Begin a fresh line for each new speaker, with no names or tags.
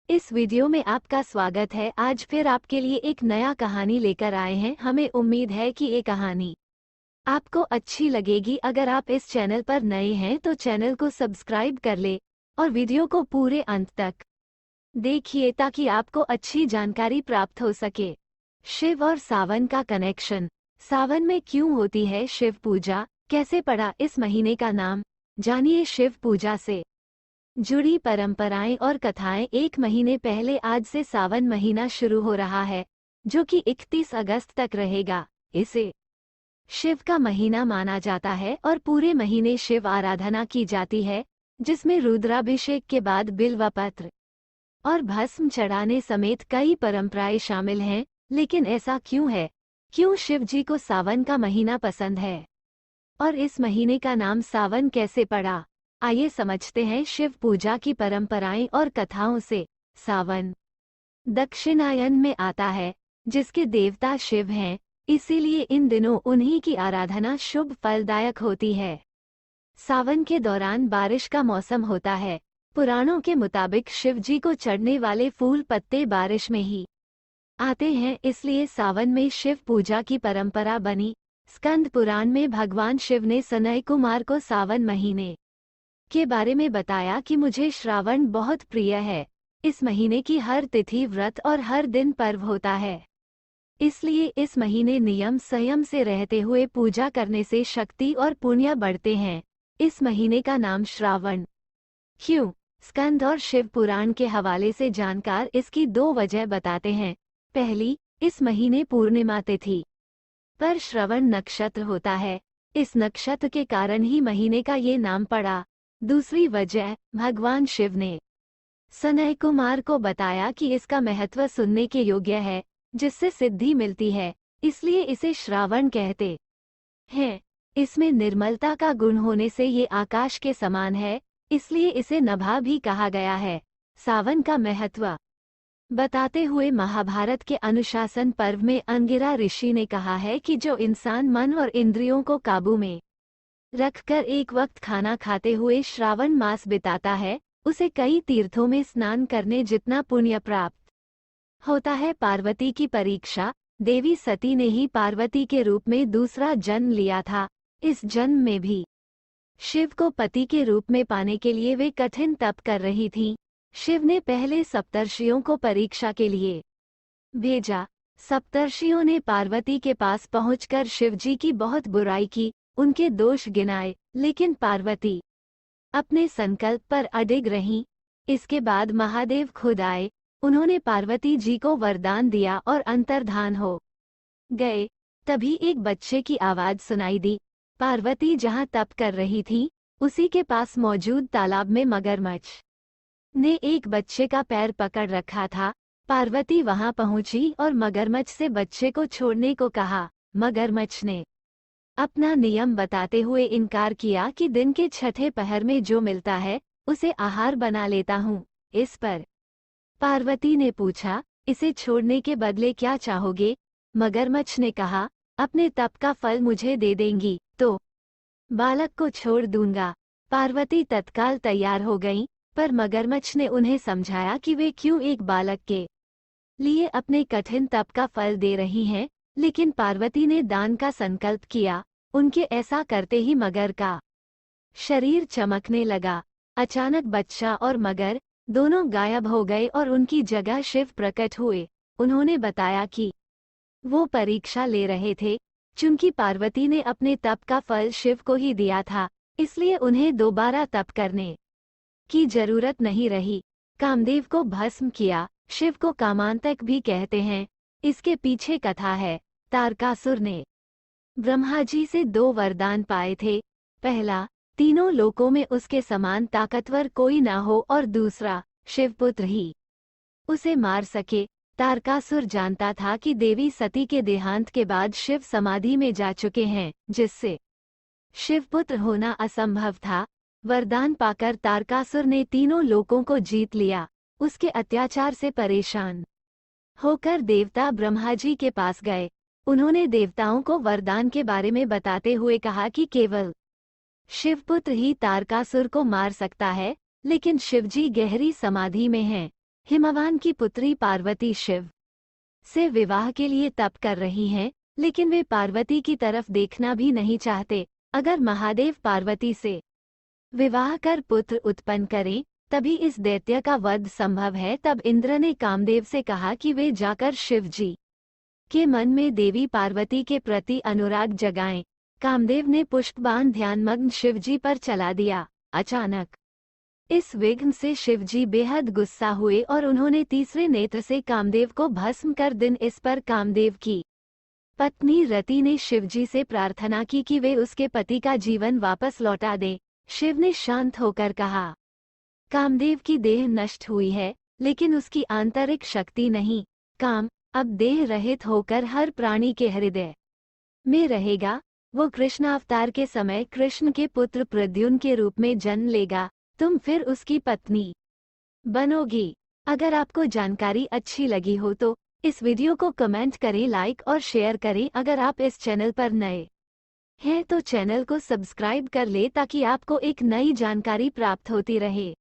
इस वीडियो में आपका स्वागत है। आज फिर आपके लिए एक नया कहानी लेकर आए हैं। हमें उम्मीद है कि ये कहानी आपको अच्छी लगेगी। अगर आप इस चैनल पर नए हैं तो चैनल को सब्सक्राइब कर ले और वीडियो को पूरे अंत तक देखिए ताकि आपको अच्छी जानकारी प्राप्त हो सके। शिव और सावन का कनेक्शन। सावन में क्यों होती है शिव पूजा? कैसे पड़ा इस महीने का नाम? जानिए शिव पूजा से जुड़ी परंपराएं और कथाएं। एक महीने पहले आज से सावन महीना शुरू हो रहा है, जो कि 31 अगस्त तक रहेगा। इसे शिव का महीना माना जाता है और पूरे महीने शिव आराधना की जाती है, जिसमें रुद्राभिषेक के बाद बिल्व पत्र और भस्म चढ़ाने समेत कई परंपराएं शामिल हैं। लेकिन ऐसा क्यों है? क्यों शिव जी को सावन का महीना पसंद है और इस महीने का नाम सावन कैसे पड़ा? आइए समझते हैं शिव पूजा की परंपराएं और कथाओं से। सावन दक्षिणायन में आता है, जिसके देवता शिव हैं, इसीलिए इन दिनों उन्हीं की आराधना शुभ फलदायक होती है। सावन के दौरान बारिश का मौसम होता है। पुराणों के मुताबिक शिव जी को चढ़ने वाले फूल पत्ते बारिश में ही आते हैं, इसलिए सावन में शिव पूजा की परंपरा बनी। स्कंद पुराण में भगवान शिव ने सनय कुमार को सावन महीने के बारे में बताया कि मुझे श्रावण बहुत प्रिय है। इस महीने की हर तिथि व्रत और हर दिन पर्व होता है, इसलिए इस महीने नियम संयम से रहते हुए पूजा करने से शक्ति और पुण्य बढ़ते हैं। इस महीने का नाम श्रावण क्यों? स्कंद और शिव पुराण के हवाले से जानकार इसकी दो वजह बताते हैं। पहली, इस महीने पूर्णिमा तिथि पर श्रवण नक्षत्र होता है। इस नक्षत्र के कारण ही महीने का ये नाम पड़ा। दूसरी वजह, भगवान शिव ने सनय कुमार को बताया कि इसका महत्व सुनने के योग्य है, जिससे सिद्धि मिलती है, इसलिए इसे श्रावण कहते हैं। इसमें निर्मलता का गुण होने से ये आकाश के समान है, इसलिए इसे नभा भी कहा गया है। सावन का महत्व बताते हुए महाभारत के अनुशासन पर्व में अंगिरा ऋषि ने कहा है कि जो इंसान मन और इंद्रियों को काबू में रखकर एक वक्त खाना खाते हुए श्रावण मास बिताता है, उसे कई तीर्थों में स्नान करने जितना पुण्य प्राप्त होता है। पार्वती की परीक्षा। देवी सती ने ही पार्वती के रूप में दूसरा जन्म लिया था। इस जन्म में भी शिव को पति के रूप में पाने के लिए वे कठिन तप कर रही थीं। शिव ने पहले सप्तर्षियों को परीक्षा के लिए भेजा। सप्तर्षियों ने पार्वती के पास पहुंचकर शिवजी की बहुत बुराई की, उनके दोष गिनाए, लेकिन पार्वती अपने संकल्प पर अडिग रहीं। इसके बाद महादेव खुद आए। उन्होंने पार्वती जी को वरदान दिया और अंतर्धान हो गए। तभी एक बच्चे की आवाज सुनाई दी। पार्वती जहां तप कर रही थी, उसी के पास मौजूद तालाब में मगरमच्छ ने एक बच्चे का पैर पकड़ रखा था। पार्वती वहां पहुंची और मगरमच्छ से बच्चे को छोड़ने को कहा। मगरमच्छ ने अपना नियम बताते हुए इनकार किया कि दिन के छठे पहर में जो मिलता है उसे आहार बना लेता हूँ। इस पर पार्वती ने पूछा, इसे छोड़ने के बदले क्या चाहोगे? मगरमच्छ ने कहा, अपने तप का फल मुझे दे देंगी तो बालक को छोड़ दूंगा। पार्वती तत्काल तैयार हो गईं, पर मगरमच्छ ने उन्हें समझाया कि वे क्यों एक बालक के लिए अपने कठिन तप का फल दे रही हैं। लेकिन पार्वती ने दान का संकल्प किया। उनके ऐसा करते ही मगर का शरीर चमकने लगा। अचानक बच्चा और मगर दोनों गायब हो गए और उनकी जगह शिव प्रकट हुए। उन्होंने बताया कि वो परीक्षा ले रहे थे। चूंकि पार्वती ने अपने तप का फल शिव को ही दिया था, इसलिए उन्हें दोबारा तप करने की जरूरत नहीं रही। कामदेव को भस्म किया। शिव को कामांतक भी कहते हैं। इसके पीछे कथा है। तारकासुर ने ब्रह्मा जी से दो वरदान पाए थे। पहला, तीनों लोकों में उसके समान ताकतवर कोई ना हो, और दूसरा, शिवपुत्र ही उसे मार सके। तारकासुर जानता था कि देवी सती के देहांत के बाद शिव समाधि में जा चुके हैं, जिससे शिवपुत्र होना असंभव था। वरदान पाकर तारकासुर ने तीनों लोकों को जीत लिया। उसके अत्याचार से परेशान होकर देवता ब्रह्मा जी के पास गए। उन्होंने देवताओं को वरदान के बारे में बताते हुए कहा कि केवल शिवपुत्र ही तारकासुर को मार सकता है, लेकिन शिवजी गहरी समाधि में हैं। हिमवान की पुत्री पार्वती शिव से विवाह के लिए तप कर रही हैं, लेकिन वे पार्वती की तरफ देखना भी नहीं चाहते। अगर महादेव पार्वती से विवाह कर पुत्र उत्पन्न करें, तभी इस दैत्य का वध संभव है। तब इंद्र ने कामदेव से कहा कि वे जाकर शिव जी के मन में देवी पार्वती के प्रति अनुराग जगाएं। कामदेव ने पुष्पबाण ध्यानमग्न शिवजी पर चला दिया। अचानक इस विघ्न से शिवजी बेहद गुस्सा हुए और उन्होंने तीसरे नेत्र से कामदेव को भस्म कर दिन इस पर कामदेव की पत्नी रति ने शिवजी से प्रार्थना की कि वे उसके पति का जीवन वापस लौटा दें। शिव ने शांत होकर कहा, कामदेव की देह नष्ट हुई है, लेकिन उसकी आंतरिक शक्ति नहीं। काम अब देह रहित होकर हर प्राणी के हृदय में रहेगा। वो कृष्ण अवतार के समय कृष्ण के पुत्र प्रद्युम्न के रूप में जन्म लेगा। तुम फिर उसकी पत्नी बनोगी। अगर आपको जानकारी अच्छी लगी हो तो इस वीडियो को कमेंट करें, लाइक और शेयर करें। अगर आप इस चैनल पर नए हैं तो चैनल को सब्सक्राइब कर ले ताकि आपको एक नई जानकारी प्राप्त होती रहे।